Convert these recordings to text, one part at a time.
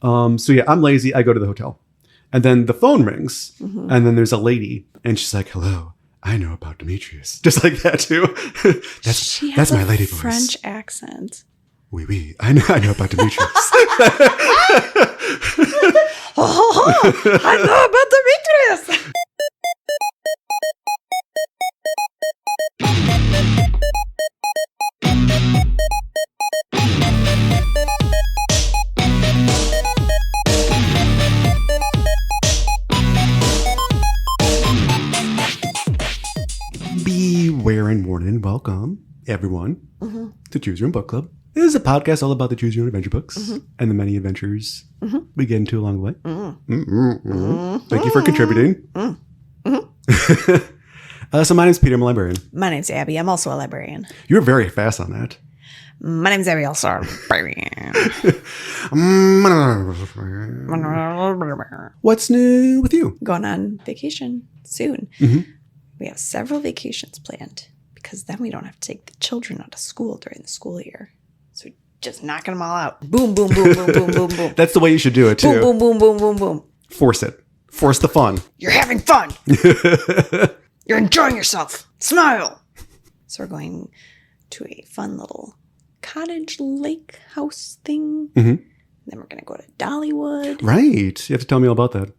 So yeah, I'm lazy. I go to the hotel. And then the phone rings. And then there's a lady. And she's like, hello, I know about Demetrius. Just like that, too. that's my lady voice. French accent. Oui, oui. I know about Demetrius. I know about Demetrius. Beware and warn and welcome, everyone, to Choose Your Own Book Club. This is a podcast all about the Choose Your Own Adventure books and the many adventures we get into along the way. Thank you for contributing. So my name's Peter, I'm a librarian. My name's Abby. I'm also a librarian. You're very fast on that. My name's Abby, also a librarian. What's new with you? Going on vacation soon. We have several vacations planned because then we don't have to take the children out of school during the school year. So just knocking them all out. Boom, boom, boom, boom, boom, boom, boom. That's the way you should do it, too. Boom, boom, boom, boom, boom, boom. Force it. Force the fun. You're having fun. You're enjoying yourself. Smile. So we're going to a fun little cottage lake house thing. Then we're going to go to Dollywood. Right. You have to tell me all about that.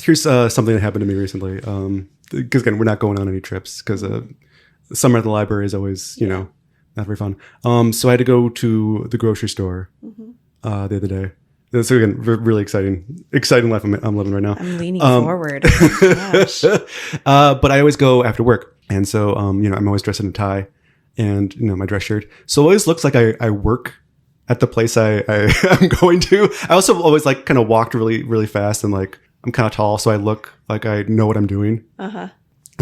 Here's something that happened to me recently. Because again, we're not going on any trips because summer at the library is always, not very fun. So I had to go to the grocery store the other day. So again, really exciting life I'm living right now. I'm leaning forward. Oh my gosh. But I always go after work. And so, I'm always dressed in a tie and, my dress shirt. So it always looks like I work at the place I'm going to. I also always kind of walked really, really fast and I'm kind of tall, so I look like I know what I'm doing. And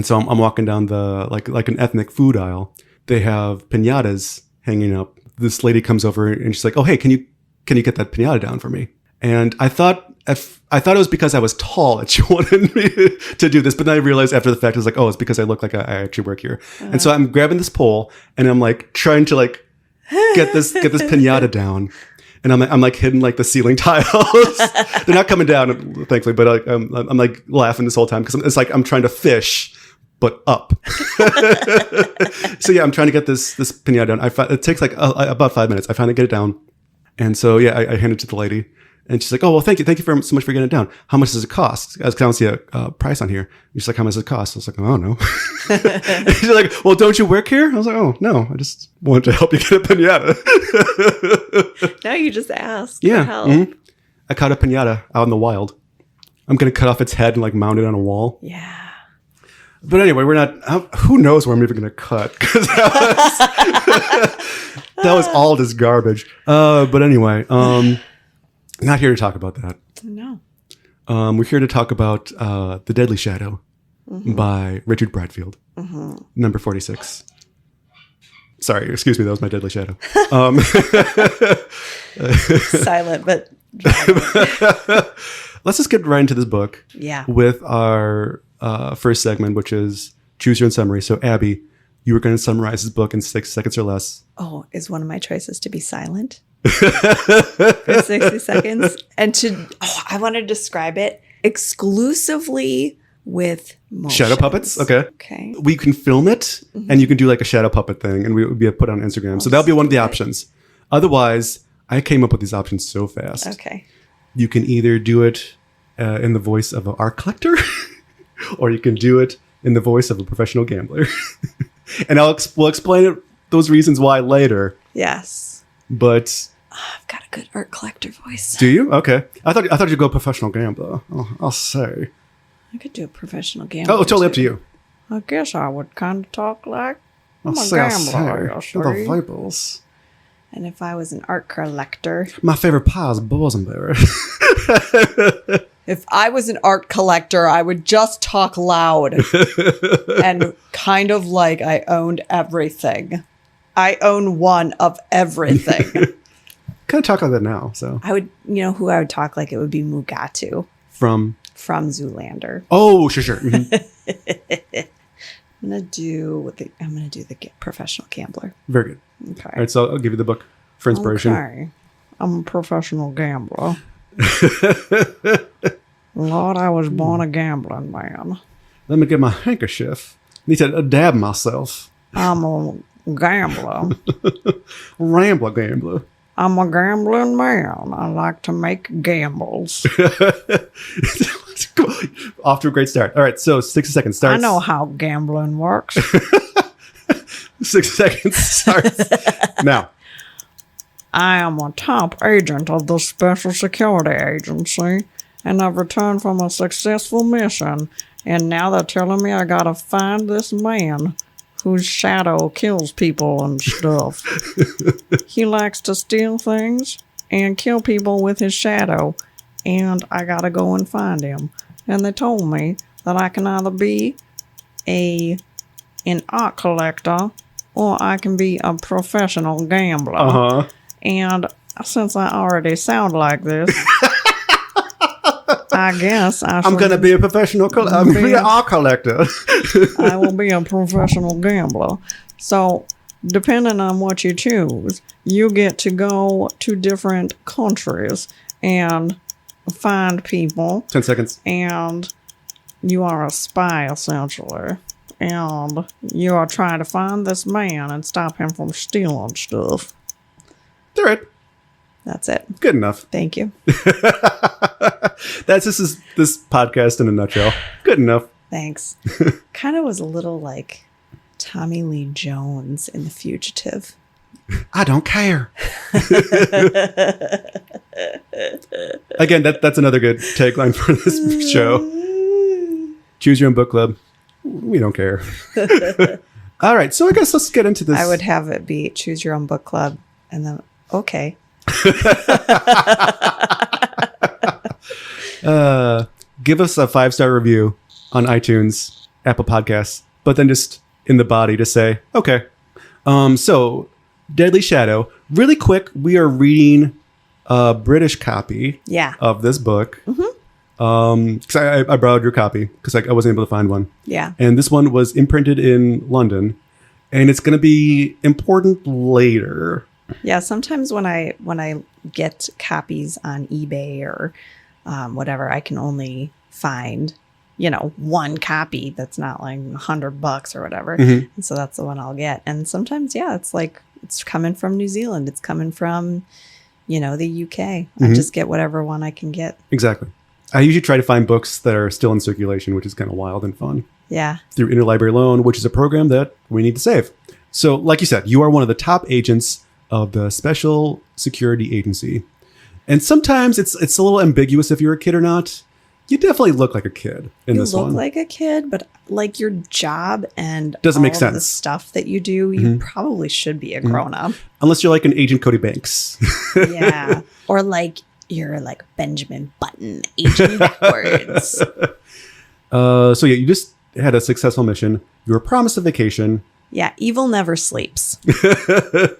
so I'm walking down the like an ethnic food aisle. They have piñatas hanging up. This lady comes over and she's like, "Oh, hey, can you get that piñata down for me?" And I thought it was because I was tall that she wanted me to do this, but then I realized after the fact I was like, "Oh, it's because I look like I actually work here." And so I'm grabbing this pole and I'm trying to get this piñata down. And I'm hitting the ceiling tiles. They're not coming down, thankfully, but I'm laughing this whole time because it's I'm trying to fish, but up. So yeah, I'm trying to get this piñata down. It takes about 5 minutes. I finally get it down, and so yeah, I hand it to the lady, and she's like, "Oh well, thank you so much for getting it down. How much does it cost? Because I don't see a price on here." And she's like, "How much does it cost?" I was like, "Oh no." And she's like, "Well, don't you work here?" I was like, "Oh no, I just wanted to help you get a piñata." Now you just asked for help. I caught a piñata out in the wild. I'm gonna cut off its head and mount it on a wall. Yeah. But anyway, we're not. Who knows where I'm even gonna cut? Because that was all just garbage. But anyway, not here to talk about that. No. We're here to talk about The Deadly Shadow by Richard Brightfield, number 46. Sorry, excuse me, that was my Deadly Shadow. Silent, but... Let's just get right into this book. Yeah. With our first segment, which is Choose Your Own Summary. So, Abby, you were going to summarize this book in 6 seconds or less. Oh, is one of my choices to be silent? For 60 seconds? And I want to describe it exclusively with motions. Shadow puppets? Okay. We can film it, and you can do a shadow puppet thing, and we would be put on Instagram. So that'll be one of the options. Otherwise, I came up with these options so fast. Okay. You can either do it in the voice of an art collector, or you can do it in the voice of a professional gambler. And we'll explain those reasons why later. Yes. But I've got a good art collector voice. Do you? Okay. I thought you'd go professional gambler. I'll say. I could do a professional gambler. Oh, it's totally up to you. I guess I would kind of talk like I'm a I'll gambler. say. The Vipers. And if I was an art collector. My favorite pie is bosenberry. If I was an art collector, I would just talk loud and kind of like I owned everything. I own one of everything. Kind of talk like that now, so. I would, who I would talk like, it would be Mugatu. From Zoolander. Oh, sure. Mm-hmm. I'm gonna do the professional gambler. Very good. Okay. All right, so I'll give you the book for inspiration. Okay. I'm a professional gambler. Lord, I was born a gambling man. Let me get my handkerchief. Need to dab myself. I'm a gambler. Gambler. I'm a gambling man. I like to make gambles. Off to a great start. All right, so 60 seconds starts. I know how gambling works. 6 seconds starts now. I am a top agent of the Special Security Agency, and I've returned from a successful mission, and now they're telling me I gotta find this man whose shadow kills people and stuff. He likes to steal things and kill people with his shadow, and I gotta go and find him. And they told me that I can either be an art collector or I can be a professional gambler. Uh-huh. And since I already sound like this, I guess I'm going to be a professional I'm be an art collector. I will be a professional gambler. So, depending on what you choose, you get to go to different countries and find people. 10 seconds. And you are a spy, essentially. And you are trying to find this man and stop him from stealing stuff. All right. That's it. Good enough. Thank you. This is this podcast in a nutshell. Good enough. Thanks. Kind of was a little like Tommy Lee Jones in The Fugitive. I don't care. Again, that's another good tagline for this show. Choose your own book club. We don't care. All right, so I guess let's get into this. I would have it be choose your own book club, and then okay. Give us a 5-star review on iTunes, Apple Podcasts, but then just in the body to say, okay. So Deadly Shadow. Really quick, we are reading a British copy of this book. Because I borrowed your copy because I wasn't able to find one. Yeah. And this one was imprinted in London, and it's going to be important later. Yeah, sometimes when I get copies on eBay or whatever, I can only find, one copy that's not like $100 or whatever. Mm-hmm. And so that's the one I'll get. And sometimes, it's like it's coming from New Zealand. It's coming from, the UK. Mm-hmm. I just get whatever one I can get. Exactly. I usually try to find books that are still in circulation, which is kind of wild and fun. Yeah. Through Interlibrary Loan, which is a program that we need to save. So, like you said, you are one of the top agents of the Special Security Agency. And sometimes it's a little ambiguous if you're a kid or not. You definitely look like a kid in this one. You look like a kid, but like your job and doesn't make all sense. Of the stuff that you do, you probably should be a grown-up. Unless you're like an Agent Cody Banks. Yeah. Or like you're like Benjamin Button, aging backwards. So yeah, you just had a successful mission. You were promised a vacation. Yeah, evil never sleeps.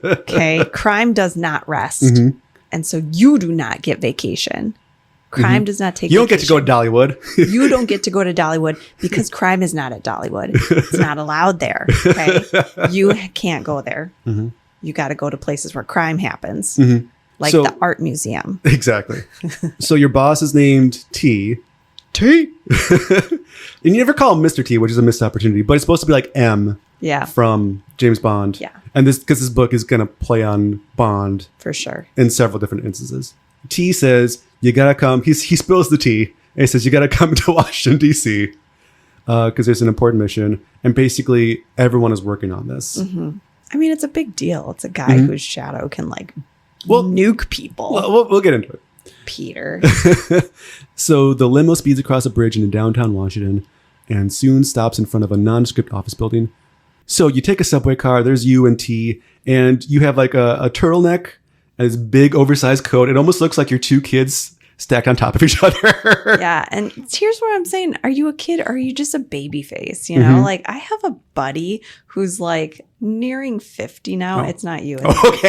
Okay, crime does not rest. Mm-hmm. And so you do not get vacation. Crime does not take You don't get to go to Dollywood. You don't get to go to Dollywood because crime is not at Dollywood. It's not allowed there. Okay, you can't go there. Mm-hmm. You got to go to places where crime happens, like the art museum. Exactly. So your boss is named T. And you never call him Mr. T, which is a missed opportunity, but it's supposed to be like M. Yeah. From James Bond. Yeah. And because this book is going to play on Bond. For sure. In several different instances. T says, you got to come. He spills the tea. And he says, you got to come to Washington, D.C. Because there's an important mission. And basically, everyone is working on this. Mm-hmm. I mean, it's a big deal. It's a guy whose shadow can nuke people. We'll get into it. Peter. So the limo speeds across a bridge into downtown Washington and soon stops in front of a nondescript office building. So you take a subway car, there's you and T, and you have like a turtleneck and this big oversized coat. It almost looks like your two kids stacked on top of each other. Yeah. And here's what I'm saying. Are you a kid or are you just a baby face? Like I have a buddy who's like nearing 50 now. Oh. It's not you. Okay.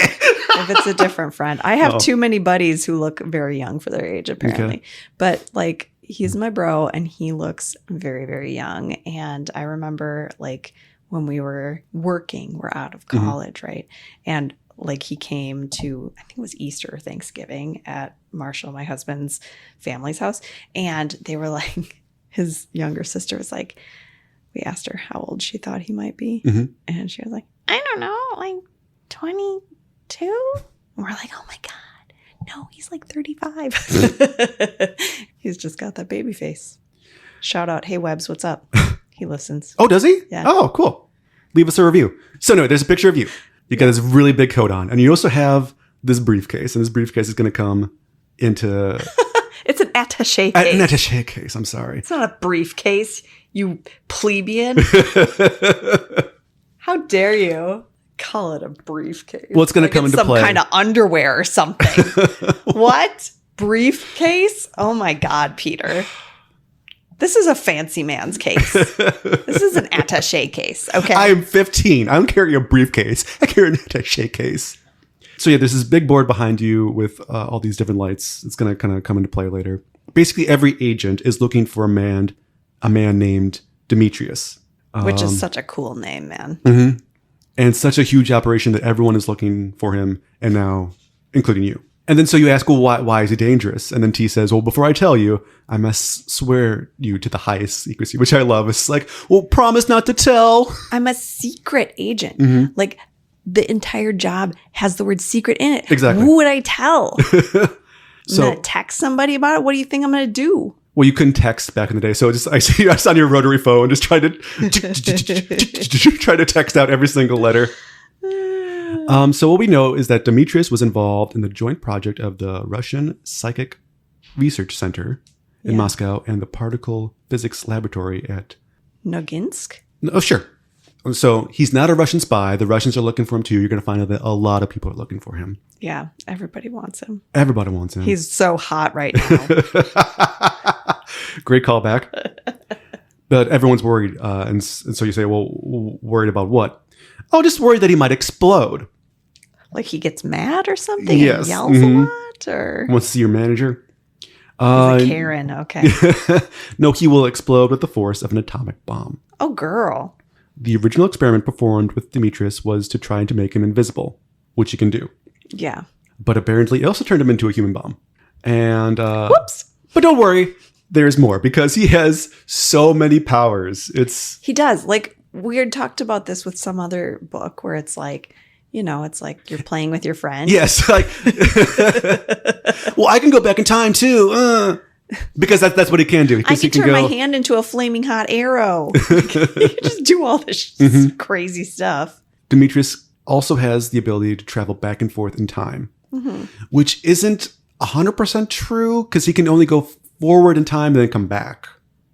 If it's a different friend. I have too many buddies who look very young for their age, apparently. Okay. But like he's my bro and he looks very, very young. And I remember like when we were working, we're out of college, right? And like he came to, I think it was Easter or Thanksgiving at Marshall, my husband's family's house. And they were like, his younger sister was like, we asked her how old she thought he might be. And she was like, I don't know, like 22? And we're like, oh my God, no, he's like 35. He's just got that baby face. Shout out, hey Webbs, what's up? He listens. Oh, does he? Yeah. Oh, cool. Leave us a review. So no, there's a picture of you. You got this really big coat on. And you also have this briefcase. And this briefcase is going to come into... It's an attaché case. An attaché case, I'm sorry. It's not a briefcase, you plebeian. How dare you call it a briefcase? Well, it's going to come into play. Some kind of underwear or something. What? Briefcase? Oh my God, Peter. This is a fancy man's case. This is an attaché case, okay? I am 15. I don't carry a briefcase. I carry an attaché case. So yeah, there's this big board behind you with all these different lights. It's going to kind of come into play later. Basically, every agent is looking for a man named Demetrius. Which is such a cool name, man. Mm-hmm. And such a huge operation that everyone is looking for him, and now, including you. And then so you ask, well, why is he dangerous? And then T says, well, before I tell you, I must swear you to the highest secrecy, which I love. It's like, well, promise not to tell. I'm a secret agent. Like, the entire job has the word secret in it. Exactly. Who would I tell? So, I'm going to text somebody about it? What do you think I'm going to do? Well, you couldn't text back in the day. So I see you on your rotary phone, just try to text out every single letter. So what we know is that Demetrius was involved in the joint project of the Russian Psychic Research Center in Moscow and the Particle Physics Laboratory at... Noginsk? Oh, sure. So he's not a Russian spy. The Russians are looking for him too. You're going to find out that a lot of people are looking for him. Yeah, everybody wants him. Everybody wants him. He's so hot right now. Great callback. But everyone's worried. And so you say, well, worried about what? Oh, just worried that he might explode. Like he gets mad or something? Yes. And yells a lot? Or wants to see your manager? He's a Karen, okay. No, he will explode with the force of an atomic bomb. Oh, girl. The original experiment performed with Demetrius was to try to make him invisible, which he can do. Yeah. But apparently it also turned him into a human bomb. And whoops. But don't worry, there's more because he has so many powers. He does. Like we had talked about this with some other book where it's like, you know, it's like you're playing with your friend. Yes. Like, well, I can go back in time too. Because that's what he can do. I can turn my hand into a flaming hot arrow. You can just do all this crazy stuff. Demetrius also has the ability to travel back and forth in time, which isn't 100% true because he can only go forward in time and then come back.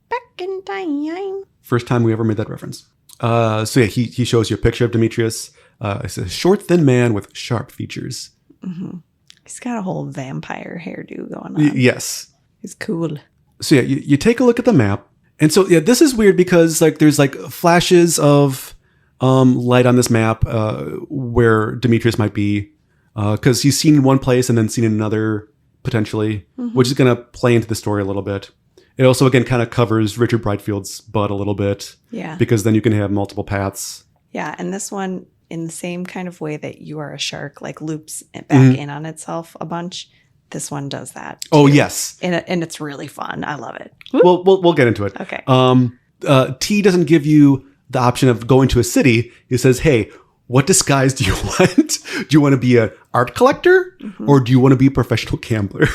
Back in time. First time we ever made that reference. So yeah, he shows you a picture of Demetrius. It's a short, thin man with sharp features. He's got a whole vampire hairdo going on. Yes. He's cool. So yeah, you take a look at the map. And so yeah, this is weird because like there's like flashes of light on this map where Demetrius might be. Because he's seen in one place and then seen in another potentially, which is going to play into the story a little bit. It also, again, kind of covers Richard Brightfield's butt a little bit. Yeah. Because then you can have multiple paths. Yeah. And this one, in the same kind of way that You Are a Shark, like loops back in on itself a bunch. This one does that too. Oh, yes. And it's really fun. I love it. Well, we'll get into it. Okay. T doesn't give you the option of going to a city. He says, hey, what disguise do you want? Do you want to be an art collector or do you want to be a professional gambler?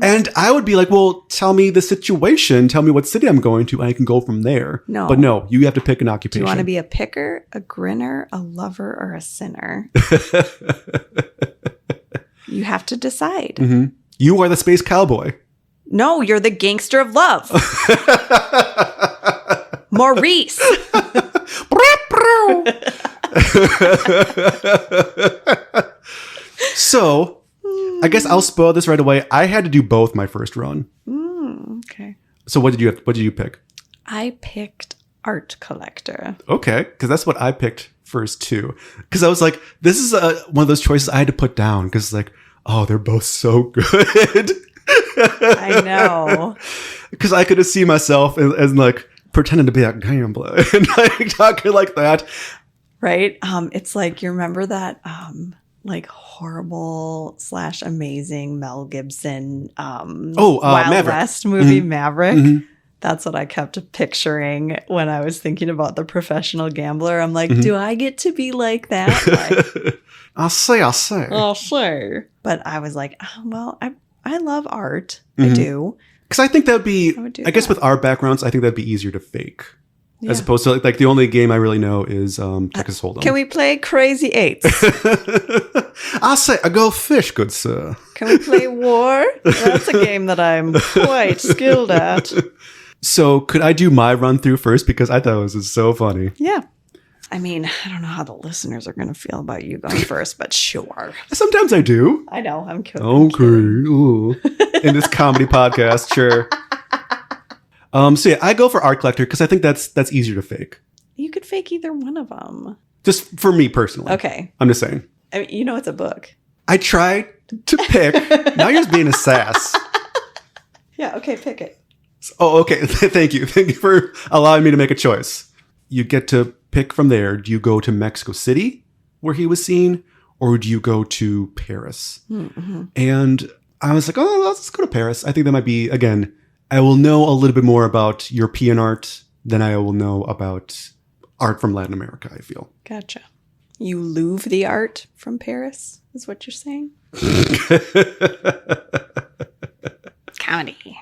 And I would be like, well, tell me the situation. Tell me what city I'm going to. And I can go from there. No. But no, you have to pick an occupation. Do you want to be a picker, a grinner, a lover, or a sinner? You have to decide. You are the space cowboy. No, you're the gangster of love. Maurice. So, I guess I'll spoil this right away. I had to do both my first run. Okay. So what did you pick? I picked art collector. Okay, because that's what I picked first too. Because I was like, this is one of those choices I had to put down because like, oh, they're both so good. I know. Because I could have seen myself as like pretending to be a gambler and like talking like that. Right? It's like, you remember that like horrible / amazing Mel Gibson Wild Maverick. West movie, Mhm. Maverick. Mhm. That's what I kept picturing when I was thinking about the professional gambler. I'm like, Mhm. do I get to be like that? Like, I'll say. oh, sure. But I was like, oh, well, I love art. I Mhm. do. Because I think that would be, I would do I guess that. with our backgrounds, I think that'd be easier to fake. Yeah. As opposed to like the only game I really know is Texas Hold'em. Can we play Crazy Eights? I'll say, I go fish, good sir. Can we play War? That's a game that I'm quite skilled at. So could I do my run through first? Because I thought it was so funny. Yeah. I mean, I don't know how the listeners are going to feel about you going first, but sure. Sometimes I do. I know. I'm kidding. Okay. Ooh. In this comedy podcast, sure. So yeah, I go for art collector because I think that's easier to fake. You could fake either one of them. Just for me personally. Okay. I'm just saying. I mean, you know it's a book. I try to pick. Now you're just being a sass. Yeah, okay, pick it. Oh, okay. Thank you. Thank you for allowing me to make a choice. You get to pick from there. Do you go to Mexico City, where he was seen, or do you go to Paris? Mm-hmm. And I was like, oh, let's go to Paris. I think that might be, again, I will know a little bit more about European art than I will know about art from Latin America, I feel. Gotcha. You Louvre the art from Paris, is what you're saying? Comedy.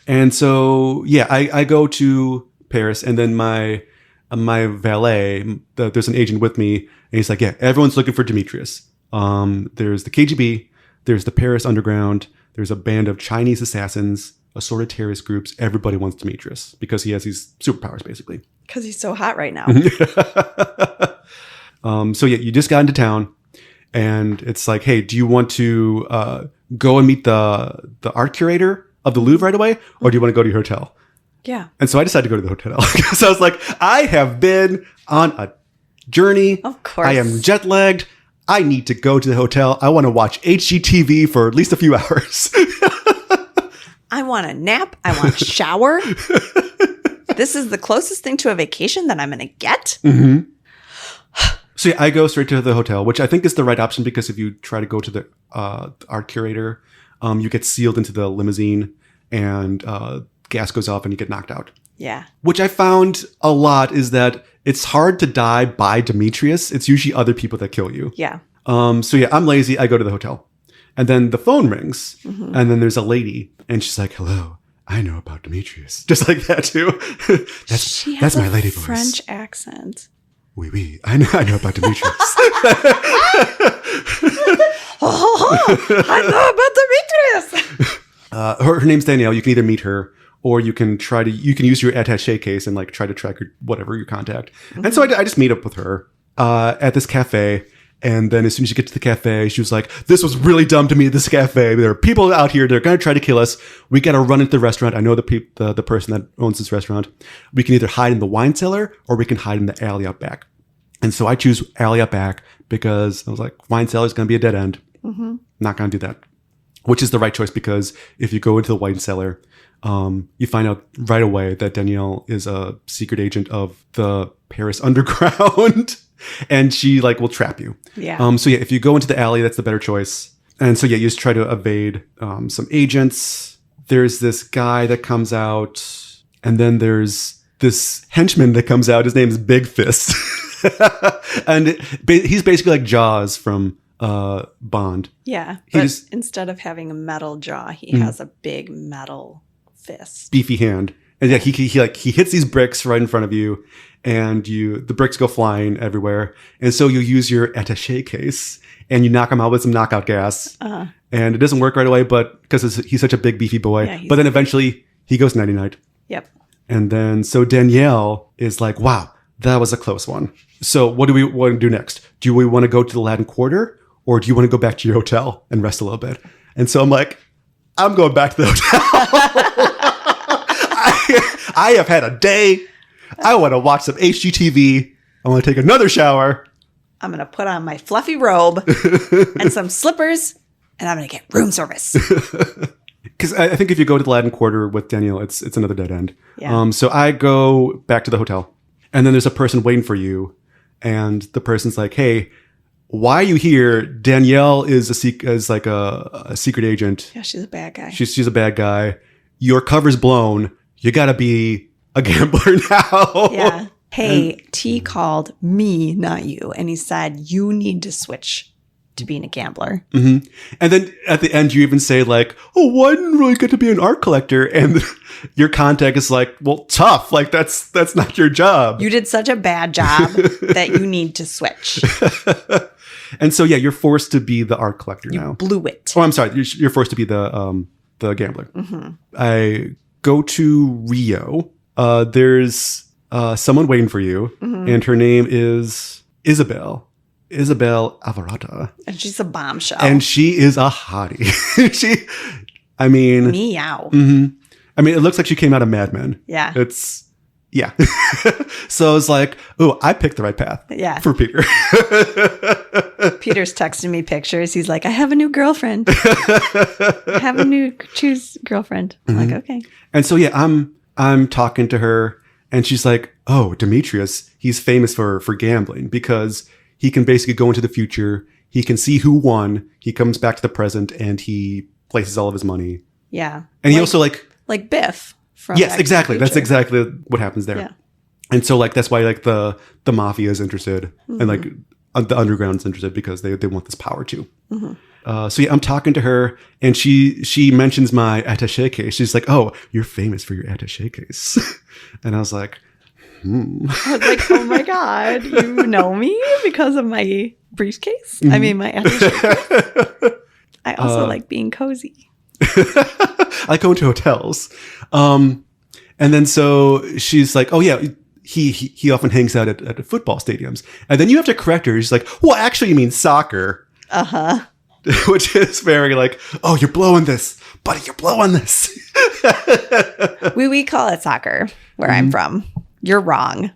And so, yeah, I go to Paris, and then my valet, there's an agent with me, and he's like, yeah, everyone's looking for Demetrius. There's the KGB, there's the Paris Underground, there's a band of Chinese assassins, assorted terrorist groups. Everybody wants Demetrius because he has these superpowers, basically. Because he's so hot right now. So yeah, you just got into town, and it's like, hey, do you want to go and meet the art curator of the Louvre right away, or do you want to go to your hotel? Yeah. And so I decided to go to the hotel because I was like, I have been on a journey. Of course. I am jet lagged. I need to go to the hotel. I want to watch HGTV for at least a few hours. I want a nap. I want a shower. This is the closest thing to a vacation that I'm going to get. Mm-hmm. So yeah, I go straight to the hotel, which I think is the right option because if you try to go to the art curator, you get sealed into the limousine and gas goes off and you get knocked out. Yeah. Which I found a lot is that it's hard to die by Demetrius. It's usually other people that kill you. Yeah. So yeah, I'm lazy. I go to the hotel. And then the phone rings. Mm-hmm. And then there's a lady. And she's like, hello, I know about Demetrius. Just like that too. She that's has my a lady voice. French accent. Oui, oui. I know about Demetrius. I know about Demetrius. Her name's Danielle. You can either meet her or you can use your attaché case and like try to track your contact. Mm-hmm. And so I just meet up with her at this cafe. And then as soon as you get to the cafe, she was like, this was really dumb to me at this cafe. There are people out here. They're going to try to kill us. We got to run into the restaurant. I know the person that owns this restaurant. We can either hide in the wine cellar or we can hide in the alley out back. And so I choose alley out back because I was like, wine cellar is going to be a dead end. Mm-hmm. Not going to do that. Which is the right choice because if you go into the wine cellar, you find out right away that Danielle is a secret agent of the Paris Underground. And she like will trap you. Yeah. So yeah, if you go into the alley, that's the better choice. And so yeah, you just try to evade some agents. There's this guy that comes out, and then there's this henchman that comes out. His name's Big Fist, and he's basically like Jaws from Bond. Yeah, He but just- instead of having a metal jaw, he has a big metal fist. Beefy hand. And yeah, he hits these bricks right in front of you, and the bricks go flying everywhere. And so you use your attaché case and you knock him out with some knockout gas. Uh-huh. And it doesn't work right away, but because he's such a big beefy boy. Yeah, but then eventually he goes nighty night. Yep. And then so Danielle is like, wow, that was a close one. So what do we want to do next? Do we want to go to the Latin Quarter, or do you want to go back to your hotel and rest a little bit? And so I'm like, I'm going back to the hotel. I have had a day. I want to watch some HGTV. I want to take another shower. I'm going to put on my fluffy robe and some slippers, and I'm going to get room service. Because I think if you go to the Latin Quarter with Danielle, it's another dead end. Yeah. So I go back to the hotel, and then there's a person waiting for you and the person's like, hey, why are you here? Danielle is like a secret agent. Yeah, she's a bad guy. She's a bad guy. Your cover's blown. You gotta be a gambler now. Yeah. Hey, T called me, not you. And he said, you need to switch to being a gambler. Mm-hmm. And then at the end, you even say like, oh, well, I didn't really get to be an art collector. And your contact is like, well, tough. Like, that's not your job. You did such a bad job that you need to switch. And so, yeah, you're forced to be the art collector You now. blew it. Oh, I'm sorry. You're forced to be the gambler. Mm-hmm. I go to Rio. There's someone waiting for you, and her name is Isabel Alvarado. And she's a bombshell. And she is a hottie. Meow. Mm-hmm. I mean, it looks like she came out of Mad Men. Yeah. Yeah. So it's like, oh, I picked the right path. Yeah. For Peter. Peter's texting me pictures. He's like, I have a new girlfriend. I have a new choose girlfriend. I'm like, okay. And so, yeah, I'm talking to her, and she's like, oh, Demetrius, he's famous for gambling because he can basically go into the future. He can see who won. He comes back to the present, and he places all of his money. Yeah. And he also like Biff. From yes, Back to exactly. the That's Future. exactly what happens there. Yeah. And so like that's why like the mafia is interested, and like the underground's interested because they want this power too. So yeah, I'm talking to her, and she mentions my attaché case. She's like, "Oh, you're famous for your attaché case," and I was like, I was like, oh my God, you know me because of my briefcase? I mean, my attaché case. I also like being cozy. I go into hotels. And then so she's like, oh yeah, he often hangs out at football stadiums. And then you have to correct her. She's like, well, actually you mean soccer. Uh-huh. Which is very like, oh, you're blowing this. Buddy, you're blowing this. We call it soccer where I'm from. You're wrong.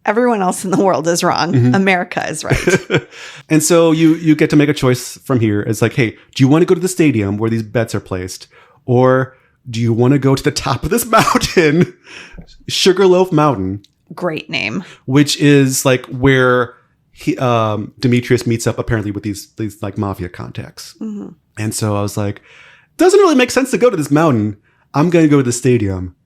Everyone else in the world is wrong. America is right. And so you get to make a choice from here. It's like, hey, do you want to go to the stadium where these bets are placed? Or do you want to go to the top of this mountain, Sugarloaf Mountain? Great name. Which is like where Demetrius meets up apparently with these like mafia contacts. And so I was like, doesn't really make sense to go to this mountain. I'm going to go to the stadium.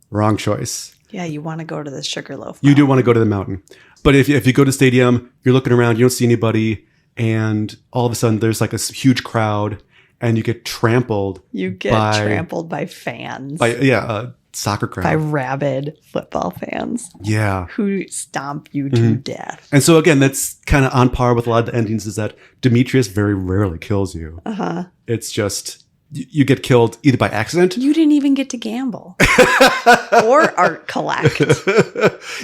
Wrong choice. Yeah, you want to go to the Sugarloaf You do want to go to the mountain. But if you go to the stadium, you're looking around, you don't see anybody, and all of a sudden there's like a huge crowd, and you get trampled. You get trampled by fans. By a soccer crowd. By rabid football fans. Yeah. Who stomp you to death. And so again, that's kind of on par with a lot of the endings, is that Demetrius very rarely kills you. Uh-huh. It's just you get killed either by accident. You didn't even get to gamble. Or art collect.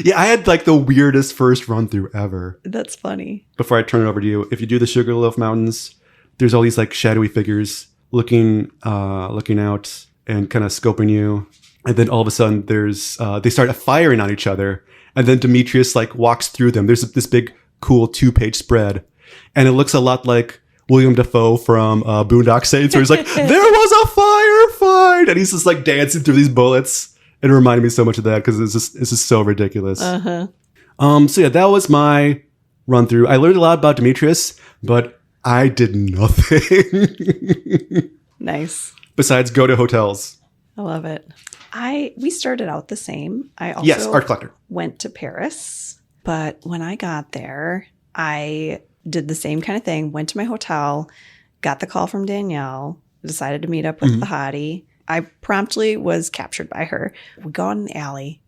Yeah, I had like the weirdest first run through ever. That's funny. Before I turn it over to you, if you do the Sugarloaf Mountains, there's all these like shadowy figures looking out and kind of scoping you. And then all of a sudden there's they start firing on each other. And then Demetrius like walks through them. There's this big, cool 2-page spread. And it looks a lot like William Dafoe from Boondock Saints, where he's like, there was a firefight. And he's just like dancing through these bullets. It reminded me so much of that because it's just so ridiculous. So yeah, that was my run through. I learned a lot about Demetrius, but I did nothing. Nice. Besides go to hotels. I love it. We started out the same. I also Yes, art collector. went to Paris, but when I got there, I did the same kind of thing. Went to my hotel, got the call from Danielle, decided to meet up with the hottie. I promptly was captured by her. We go out in the alley.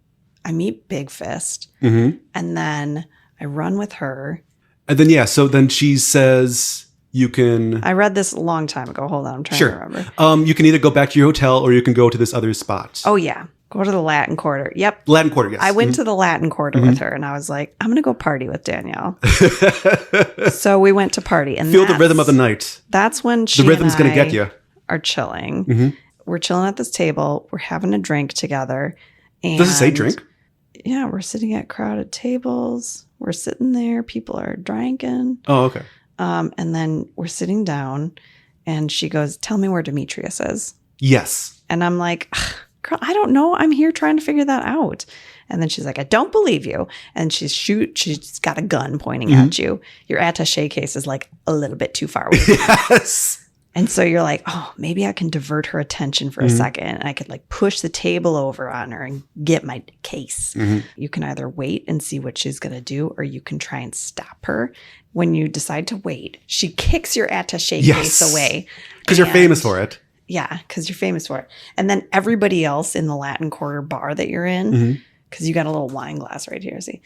I meet Big Fist, and then I run with her. And then so then she says you can. I read this a long time ago. Hold on, I'm trying to remember. You can either go back to your hotel or you can go to this other spot. Oh yeah, go to the Latin Quarter. Yep, Latin Quarter. Yes, I went to the Latin Quarter with her, and I was like, I'm gonna go party with Danielle. So we went to party, and feel the rhythm of the night. That's when the rhythm's gonna get you. Are chilling. We're chilling at this table. We're having a drink together. And does it say drink? Yeah, we're sitting at crowded tables. We're sitting there. People are drinking. Oh, okay. And then we're sitting down, and she goes, "Tell me where Demetrius is." Yes. And I'm like, "Girl, I don't know. I'm here trying to figure that out." And then she's like, I don't believe you. And she's got a gun pointing at you. Your attaché case is like a little bit too far away. Yes. And so you're like, oh, maybe I can divert her attention for a second. And I could like push the table over on her and get my case. You can either wait and see what she's going to do, or you can try and stop her. When you decide to wait, she kicks your attaché case away. Because you're famous for it. Yeah, because you're famous for it. And then everybody else in the Latin Quarter bar that you're in, because you got a little wine glass right here, see?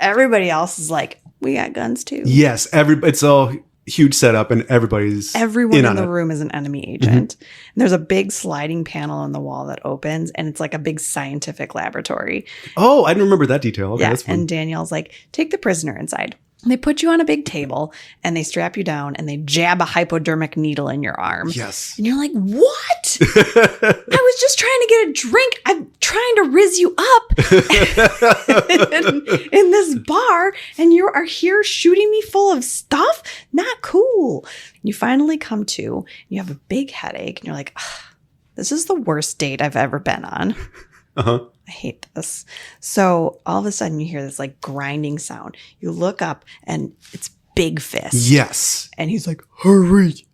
Everybody else is like, we got guns too. Yes, it's all huge setup and everyone in the room is an enemy agent. And there's a big sliding panel on the wall that opens, and it's like a big scientific laboratory. Oh, I didn't remember that detail. Okay, that's fun. And Danielle's like, take the prisoner inside. And they put you on a big table and they strap you down and they jab a hypodermic needle in your arm. Yes. And you're like, what? I was just trying to get a drink. I'm trying to rizz you up in this bar, and you are here shooting me full of stuff? Not cool. You finally come to, you have a big headache, and you're like, this is the worst date I've ever been on. I hate this. So all of a sudden you hear this like grinding sound. You look up and it's Big Fist. Yes. And he's like, hurry,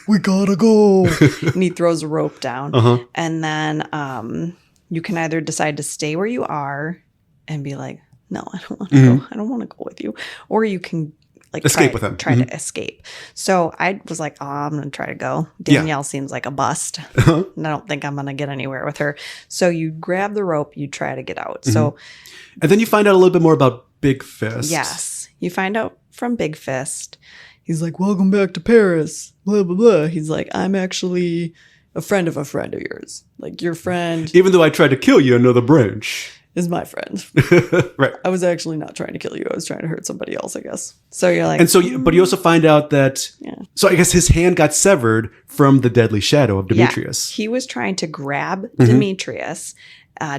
we gotta go. And he throws a rope down. And then you can either decide to stay where you are and be like, no, I don't want to go. I don't want to go with you. Or you can like escape with him. Try to escape. So I was like, oh, I'm going to try to go. Danielle seems like a bust. And I don't think I'm going to get anywhere with her. So you grab the rope, you try to get out. So, and then you find out a little bit more about Big Fist. Yes. You find out from Big Fist. He's like, welcome back to Paris. Blah, blah, blah. He's like, I'm actually a friend of yours. Like your friend. Even though I tried to kill you, another branch is my friend. Right. I was actually not trying to kill you. I was trying to hurt somebody else, I guess. So you're like, and so, but you also find out that, so I guess his hand got severed from the deadly shadow of Demetrius. He was trying to grab Demetrius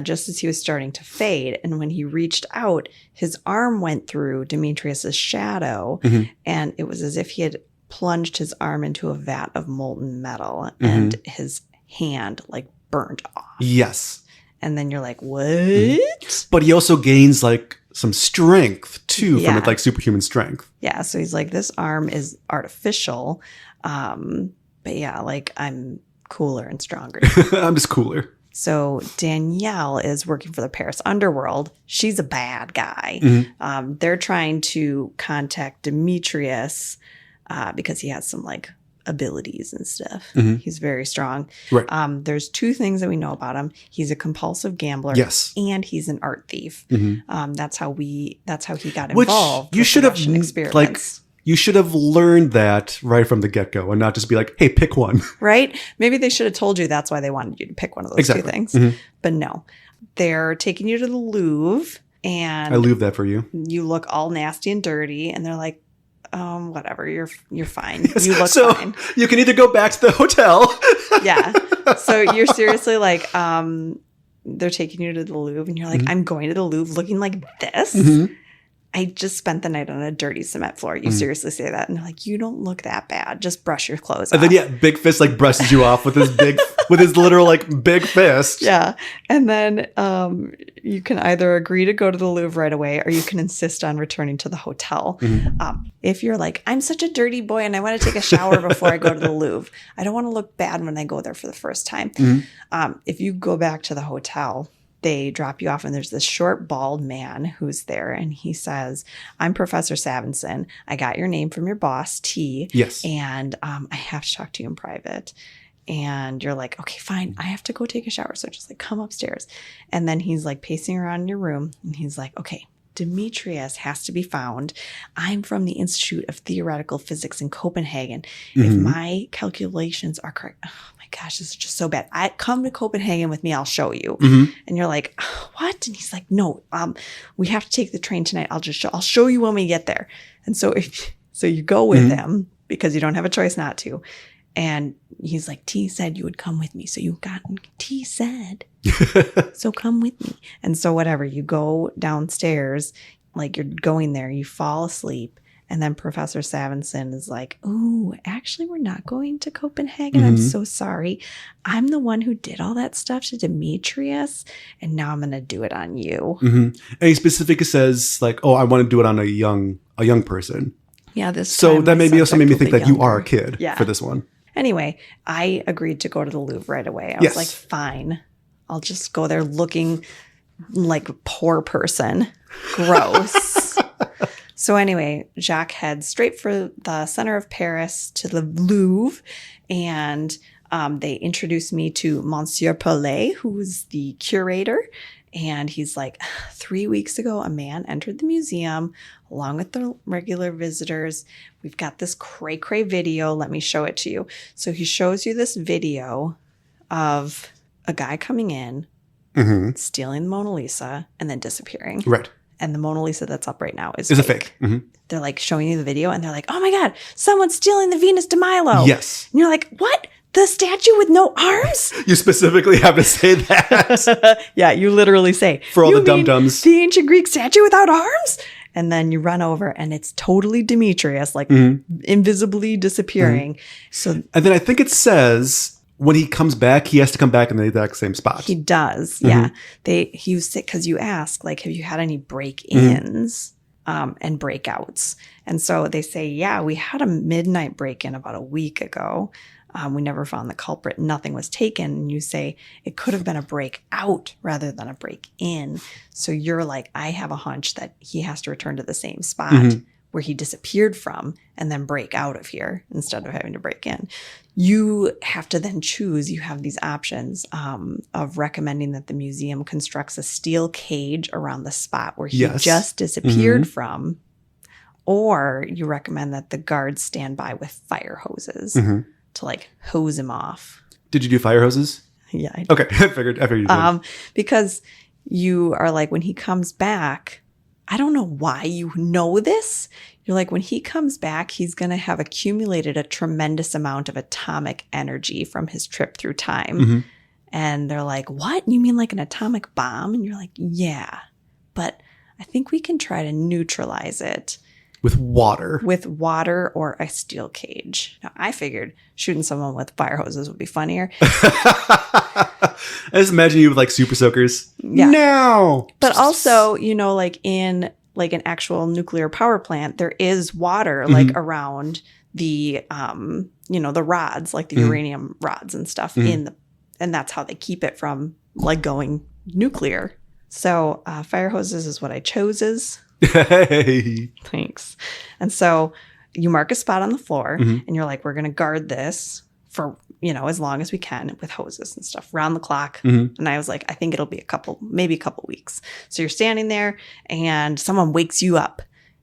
just as he was starting to fade. And when he reached out, his arm went through Demetrius's shadow. And it was as if he had plunged his arm into a vat of molten metal and his hand like burned off. Yes. And then you're like, what? But he also gains like some strength too from it, like superhuman strength. Yeah. So he's like, this arm is artificial. But yeah, like I'm cooler and stronger. I'm just cooler. So Danielle is working for the Paris underworld. She's a bad guy. They're trying to contact Demetrius because he has some like abilities and stuff. He's very strong. Right. There's two things that we know about him. He's a compulsive gambler. Yes. And he's an art thief. That's how he got involved. Which you should have you should have learned that right from the get-go and not just be like, hey, pick one. Right? Maybe they should have told you that's why they wanted you to pick one of those two things. But no. They're taking you to the Louvre, and I Louvre that for you. You look all nasty and dirty, and they're like, whatever, you're fine. You look so fine. You can either go back to the hotel. Yeah. So you're seriously like, they're taking you to the Louvre, and you're like, I'm going to the Louvre looking like this. I just spent the night on a dirty cement floor. You seriously say that? And they're like, you don't look that bad. Just brush your clothes off. And then Big Fist like brushes you off with his with his literal like big fist. Yeah. And then you can either agree to go to the Louvre right away, or you can insist on returning to the hotel. If you're like, I'm such a dirty boy and I want to take a shower before I go to the Louvre. I don't want to look bad when I go there for the first time. If you go back to the hotel, they drop you off, and there's this short, bald man who's there, and he says, I'm Professor Savinson. I got your name from your boss, T. Yes. And I have to talk to you in private. And you're like, okay, fine. I have to go take a shower. So just like come upstairs. And then he's like pacing around in your room, and he's like, okay, Demetrius has to be found. I'm from the Institute of Theoretical Physics in Copenhagen. If my calculations are correct, oh my gosh, this is just so bad. Come to Copenhagen with me. I'll show you. And you're like, what? And he's like, no, we have to take the train tonight. I'll show you when we get there. And so you go with him because you don't have a choice not to. And he's like, T said you would come with me. So T said, so come with me. And so whatever, you go downstairs, like you're going there, you fall asleep. And then Professor Savinson is like, "Ooh, actually, we're not going to Copenhagen. I'm so sorry. I'm the one who did all that stuff to Demetrius, and now I'm going to do it on you." And he specifically says like, "Oh, I want to do it on a young person." Yeah, this. So time that my maybe also made me subject think will be that you are a younger. kid for this one. Anyway, I agreed to go to the Louvre right away. I Yes. was like, fine, I'll just go there looking like a poor person. Gross. So anyway, Jacques heads straight for the center of Paris to the Louvre, and they introduced me to Monsieur Paulet, who's the curator. And he's like, 3 weeks ago, a man entered the museum along with the regular visitors. We've got this cray-cray video. Let me show it to you. So he shows you this video of a guy coming in, stealing the Mona Lisa, and then disappearing. Right. And the Mona Lisa that's up right now is a fake. They're like showing you the video, and they're like, "Oh my God, someone's stealing the Venus de Milo." Yes. And you're like, "What? The statue with no arms?" You specifically have to say that. Yeah, you literally say. For all "You the mean dum-dums." the ancient Greek statue without arms? And then you run over, and it's totally Demetrius, like invisibly disappearing. So, And then I think it says when he comes back, he has to come back in the exact same spot. he does. Yeah. He was sick because you ask, like, have you had any break-ins and breakouts? And so they say, yeah, we had a midnight break-in about a week ago. We never found the culprit. Nothing was taken. And you say it could have been a breakout rather than a break-in. So you're like, I have a hunch that he has to return to the same spot where he disappeared from and then break out of here instead of having to break in. You have to then choose. You have these options of recommending that the museum constructs a steel cage around the spot where he just disappeared from, or you recommend that the guards stand by with fire hoses to like hose him off. Did you do fire hoses? Yeah. I did. Okay. I figured you did. Because you are like, when he comes back, I don't know why you know this. You're like, when he comes back, he's going to have accumulated a tremendous amount of atomic energy from his trip through time. And they're like, what? You mean like an atomic bomb? And you're like, yeah, but I think we can try to neutralize it. With water. With water or a steel cage. Now, I figured shooting someone with fire hoses would be funnier. I just imagine you with like super soakers. Yeah. No. But also, you know, like in like an actual nuclear power plant, there is water like around the, you know, the rods, like the uranium rods and stuff and that's how they keep it from like going nuclear. So fire hoses is what I chose. Hey. Thanks. And so you mark a spot on the floor and you're like, we're going to guard this for, you know, as long as we can with hoses and stuff round the clock. And I was like, I think it'll be maybe a couple weeks. So you're standing there and someone wakes you up,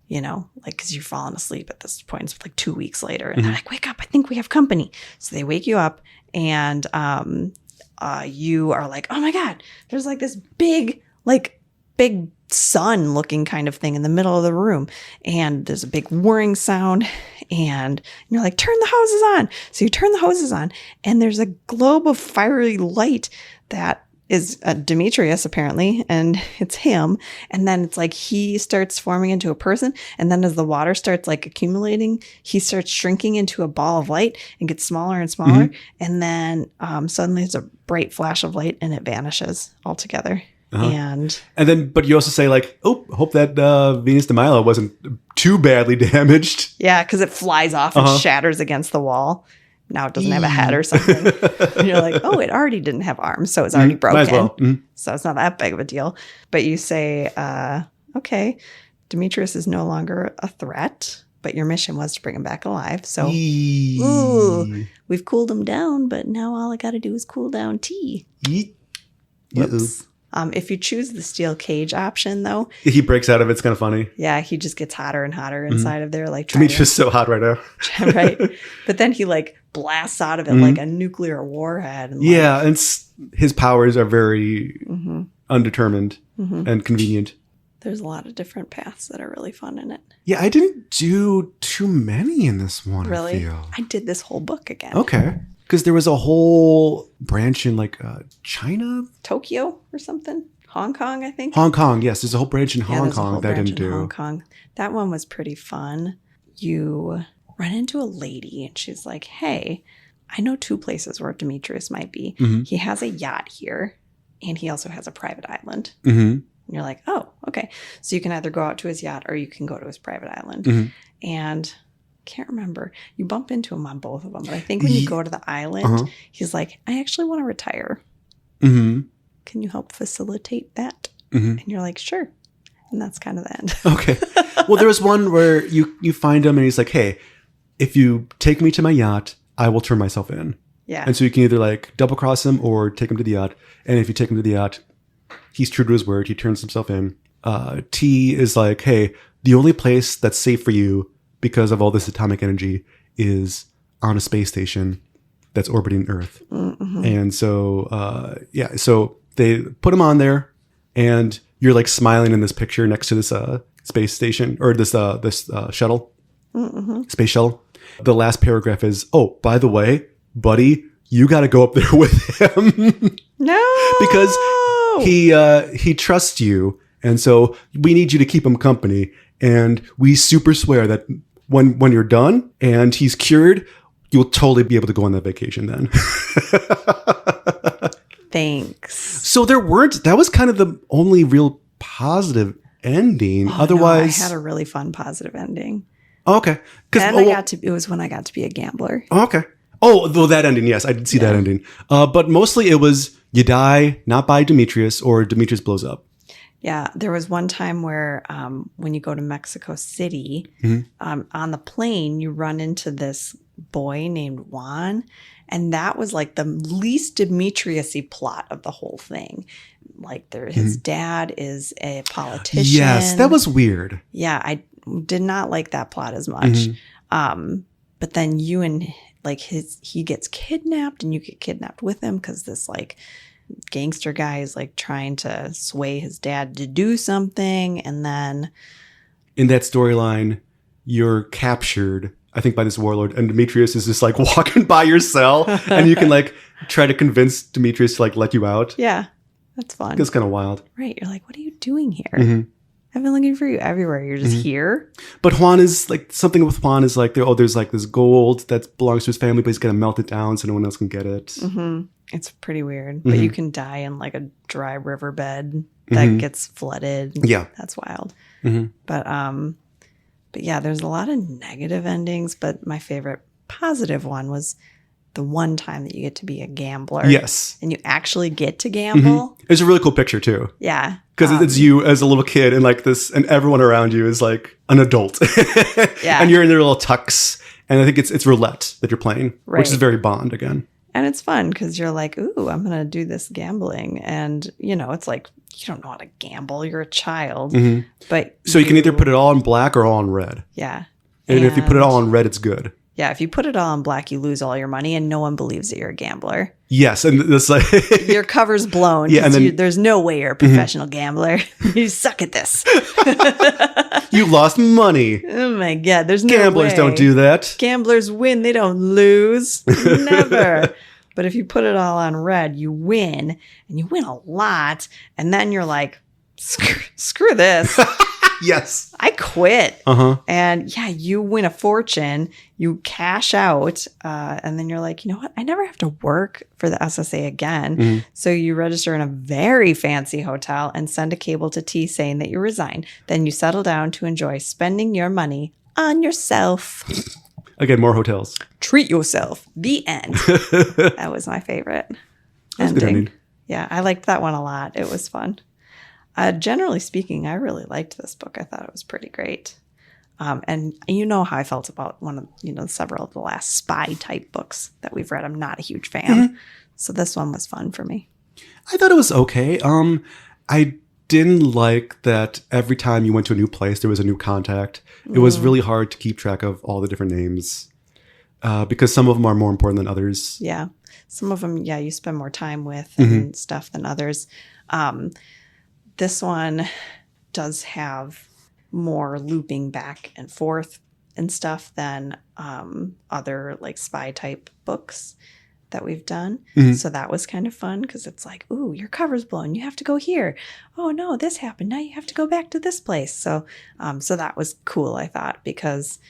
you know, like, cause you're falling asleep at this point. It's like 2 weeks later and they're like, wake up. I think we have company. So they wake you up and, you are like, oh my God, there's like this big sun looking kind of thing in the middle of the room. And there's a big whirring sound and you're like, turn the hoses on. So you turn the hoses on and there's a globe of fiery light that is Demetrius apparently. And it's him. And then it's like, he starts forming into a person. And then as the water starts like accumulating, he starts shrinking into a ball of light and gets smaller and smaller. And then suddenly there's a bright flash of light and it vanishes altogether. And then, but you also say like, oh, hope that Venus de Milo wasn't too badly damaged. Yeah, because it flies off and shatters against the wall. Now it doesn't have a head or something. And you're like, oh, it already didn't have arms, so it's already broken. Might as well. So it's not that big of a deal. But you say, okay, Demetrius is no longer a threat, but your mission was to bring him back alive. So, ooh, we've cooled him down, but now all I got to do is cool down tea. Whoops. If you choose the steel cage option, though, he breaks out of it. It's kind of funny. Yeah, he just gets hotter and hotter inside of there. Like Demetrius is so hot right now. Right. But then he like blasts out of it like a nuclear warhead. And, yeah, and his powers are very undetermined and convenient. There's a lot of different paths that are really fun in it. Yeah, I didn't do too many in this one. Really? I did this whole book again. Okay. Because there was a whole branch in like China? Tokyo or something? Hong Kong, I think. Hong Kong, yes. There's a whole branch in Hong Kong that I didn't do. Hong Kong. That one was pretty fun. you run into a lady and she's like, hey, I know 2 places where Demetrius might be. He has a yacht here and he also has a private island. And you're like, oh, okay. So you can either go out to his yacht or you can go to his private island. And can't remember. You bump into him on both of them. But I think when you go to the island, he's like, I actually want to retire. Can you help facilitate that? And you're like, sure. And that's kind of the end. Okay. Well, there was one where you find him and he's like, hey, if you take me to my yacht, I will turn myself in. Yeah. And so you can either like double cross him or take him to the yacht. And if you take him to the yacht, he's true to his word. He turns himself in. T is like, hey, the only place that's safe for you because of all this atomic energy is on a space station that's orbiting Earth. And so, so they put him on there and you're like smiling in this picture next to this space station or this shuttle, space shuttle. The last paragraph is, oh, by the way, buddy, you got to go up there with him. No, because he trusts you. And so we need you to keep him company. And we super swear that when you're done and he's cured, you'll totally be able to go on that vacation then. Thanks. So that was kind of the only real positive ending. Otherwise, no, I had a really fun positive ending. Oh, okay. And it was when I got to be a gambler. Oh, okay. Oh, though that ending, yes, I did see that ending. But mostly it was you die, not by Demetrius, or Demetrius blows up. Yeah, there was one time where when you go to Mexico City, on the plane, you run into this boy named Juan. And that was like the least Demetrius-y plot of the whole thing. Like his dad is a politician. Yes, that was weird. Yeah, I did not like that plot as much. But then he gets kidnapped and you get kidnapped with him because this like gangster guy is like trying to sway his dad to do something. And then in that storyline, you're captured, I think, by this warlord, and Demetrius is just like walking by your cell and you can like try to convince Demetrius to like let you out. Yeah, that's fun. It's kind of wild. Right. You're like, what are you doing here? I've been looking for you everywhere. You're just here. But Juan is like, something with Juan is like, there's like this gold that belongs to his family, but he's going to melt it down so no one else can get it. It's pretty weird. But you can die in like a dry riverbed that gets flooded. Yeah. That's wild. But yeah, there's a lot of negative endings, but my favorite positive one was the one time that you get to be a gambler. Yes. And you actually get to gamble. It's a really cool picture too. Yeah. Because it's you as a little kid and like this, and everyone around you is like an adult. Yeah. And you're in their little tux. And I think it's roulette that you're playing, which is very Bond again. And it's fun because you're like, ooh, I'm going to do this gambling. And, it's like, you don't know how to gamble. You're a child. But so you can either put it all in black or all in red. Yeah. And if you put it all in red, it's good. Yeah, if you put it all in black, you lose all your money and no one believes that you're a gambler. Yes, and this like your cover's blown. Yeah, and then there's no way you're a professional gambler. You suck at this. You lost money. Oh my God, there's no Gamblers way. don't do that. Gamblers win, they don't lose. Never. But if you put it all on red, you win, and you win a lot, and then you're like, screw this. Yes. I quit. And yeah, you win a fortune, you cash out, and then you're like, you know what? I never have to work for the SSA again. So you register in a very fancy hotel and send a cable to T saying that you resign. Then you settle down to enjoy spending your money on yourself. Again, more hotels. Treat yourself. The end. That was my favorite That's a good ending. Yeah, I liked that one a lot. It was fun. Generally speaking, I really liked this book. I thought it was pretty great. And you know how I felt about one of, several of the last spy type books that we've read. I'm not a huge fan. So this one was fun for me. I thought it was okay. I didn't like that every time you went to a new place, there was a new contact. It was really hard to keep track of all the different names because some of them are more important than others. Yeah. Some of them, you spend more time with and stuff than others. This one does have more looping back and forth and stuff than other like spy type books that we've done. So that was kind of fun because it's like, ooh, your cover's blown. You have to go here. Oh no, this happened. Now you have to go back to this place. So that was cool, I thought, because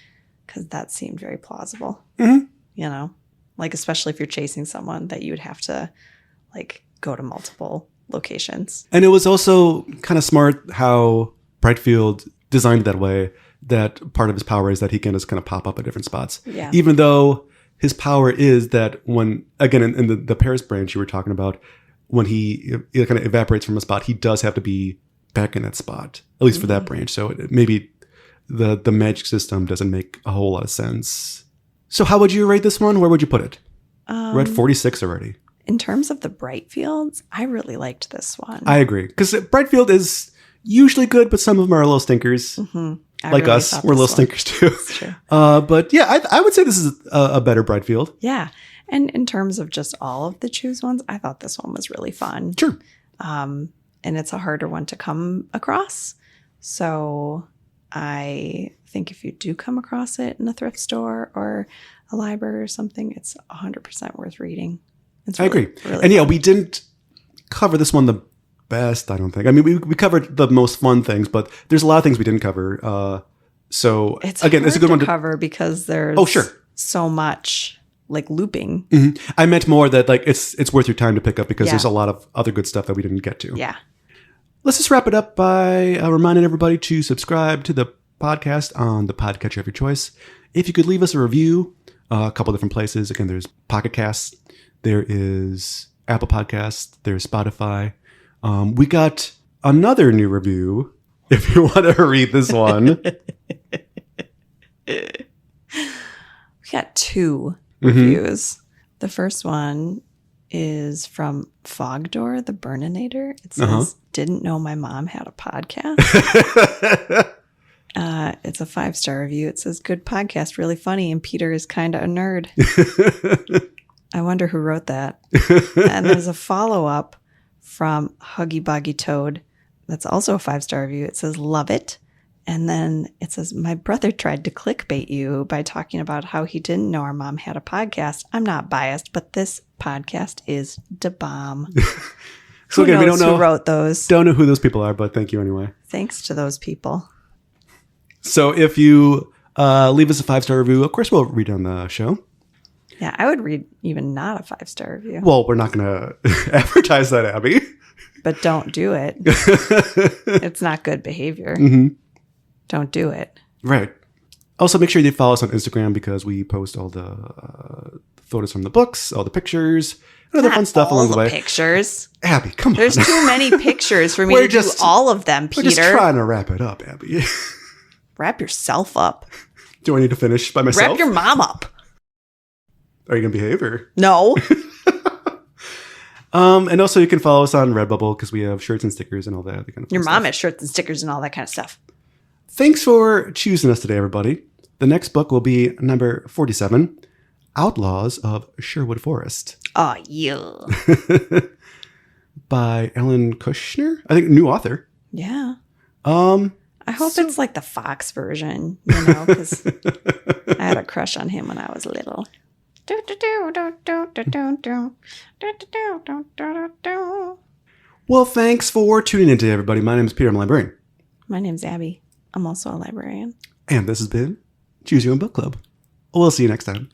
because that seemed very plausible. Mm-hmm. You know, like especially if you're chasing someone that you would have to like go to multiple locations. And it was also kind of smart how Brightfield designed it that way, that part of his power is that he can just kind of pop up at different spots. Yeah. Even though his power is that when, again, in the Paris branch you were talking about, when he kind of evaporates from a spot, he does have to be back in that spot, at least for that branch. So maybe the magic system doesn't make a whole lot of sense. So how would you rate this one? Where would you put it? We're at 46 already. In terms of the Brightfields, I really liked this one. I agree. Because Brightfield is usually good, but some of them are little stinkers. Mm-hmm. Like really us. We're little stinkers too. That's true. But yeah, I would say this is a better Brightfield. Yeah. And in terms of just all of the choose ones, I thought this one was really fun. Sure. And it's a harder one to come across. So I think if you do come across it in a thrift store or a library or something, it's 100% worth reading. I agree. Really and yeah, fun. we didn't cover this one the best, I don't think. I mean, we covered the most fun things, but there's a lot of things we didn't cover. So it's again, hard it's a good one to cover because there's so much like looping. Mm-hmm. I meant more that like it's worth your time to pick up because Yeah. there's a lot of other good stuff that we didn't get to. Yeah. Let's just wrap it up by reminding everybody to subscribe to the podcast on the podcatcher of your choice. If you could leave us a review, a couple different places. Again, there's Pocket Casts, there is Apple Podcasts, there's Spotify. We got another new review. If you want to read this one, We got 2 reviews. The first one is from Fogdoor, the Burninator. It says, didn't know my mom had a podcast. It's a 5-star review. It says, good podcast, really funny, and Peter is kind of a nerd. I wonder who wrote that. And there's a follow-up from Huggy Buggy Toad. That's also a 5-star review. It says, love it. And then it says, my brother tried to clickbait you by talking about how he didn't know our mom had a podcast. I'm not biased, but this podcast is da bomb. So Who again, we knows don't know who wrote those? Don't know who those people are, but thank you anyway. Thanks to those people. So if you leave us a 5-star review, of course we'll read it on the show. Yeah, I would read even not a 5-star review. Well, we're not going to advertise that, Abby. But don't do it. It's not good behavior. Mm-hmm. Don't do it. Right. Also, make sure you follow us on Instagram because we post all the photos from the books, all the pictures, and other fun stuff along the way. Pictures. Abby, come on. There's too many pictures for me We're to do all of them, Peter. We're just trying to wrap it up, Abby. Wrap yourself up. Do I need to finish by myself? Wrap your mom up. Are you going to behave or? No. And also you can follow us on Redbubble because we have shirts and stickers and all that. Kind of Your fun mom stuff. has shirts and stickers and all that kind of stuff. Thanks for choosing us today, everybody. The next book will be number 47, Outlaws of Sherwood Forest. Oh, yeah. By Ellen Kushner. I think new author. Yeah. I hope it's like the Fox version, because I had a crush on him when I was little. Well, thanks for tuning in today, everybody. My name is Peter. I'm a librarian. My name's Abby. I'm also a librarian. And this has been Choose Your Own Book Club. We'll see you next time.